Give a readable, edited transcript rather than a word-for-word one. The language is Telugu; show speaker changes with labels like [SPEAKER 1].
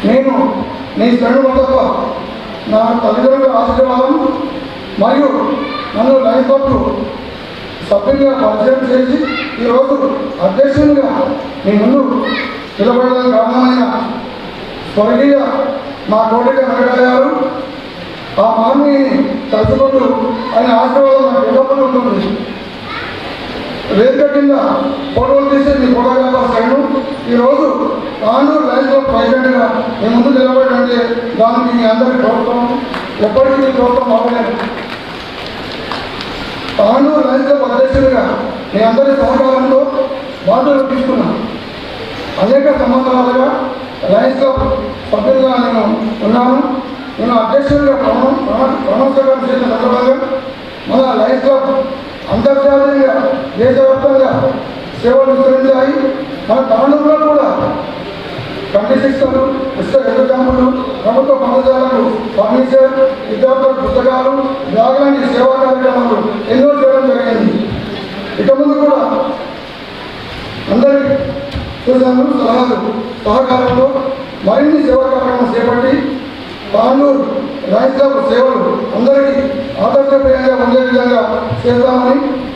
[SPEAKER 1] నేను నీ శ్రేణు తప్ప నా తల్లిదండ్రుల ఆశీర్వాదం మరియు నన్ను లైఫ్ పట్టు సభ్యులుగా పరిచయం చేసి ఈరోజు అధ్యక్షునిగా మీ ముందు నిలబడడానికి కారణమైన స్వర్గీయ మా కోటిక వెంకటయ్య గారు, ఆ మహనీయుని తలుచుకుంటూ ఆయన ఆశీర్వాదం నాకు ఎల్లప్పుడూ ఉంటుంది. వేదిక కింద ఫోటోలు తీసి మీ ఫోటోగ్రాఫర్ సైను ఈరోజు తాండూరు లైన్స్ క్లబ్ ప్రెసిడెంట్గా మీ ముందు నిలబడంటే దానికి మీ అందరి ప్రోత్సాహం ఎప్పటికీ మీ ప్రోత్సాహం అవ్వలేదు. తాండూరు లైన్స్ క్లబ్ అధ్యక్షుడిగా మీ అందరి సహకారంతో బాధ్యతలు తీసుకున్నాను. అనేక సంవత్సరాలుగా లయన్స్ క్లబ్ సభ్యులుగా నేను ఉన్నాను. నేను అధ్యక్షుడిగా ప్రమాణస్వీకారం చేసిన సందర్భంగా మన లయన్స్ క్లబ్ అంతర్జాతీయంగా దేశవ్యాప్తంగా సేవలు విస్తరించాయి. మన తాండూరులో కూడా కంటి శిక్షలు, ఇసుక ఎదురు క్యాంపులు, ప్రభుత్వ పాఠశాలకు ఫర్నిచర్, విద్యార్థుల పుస్తకాలు, బ్యాగులాంటి సేవా కార్యక్రమాలు ఎన్నో చేయడం జరిగింది. ఇక ముందు కూడా అందరి సూచనలు, సలహాలు సహకారంలో మరిన్ని సేవా కార్యక్రమాలు చేపట్టి తాండూరు లయన్స్ క్లబ్ సేవలు అందరికీ ఆదర్శప్రాయంగా ఉండే విధంగా చేస్తామని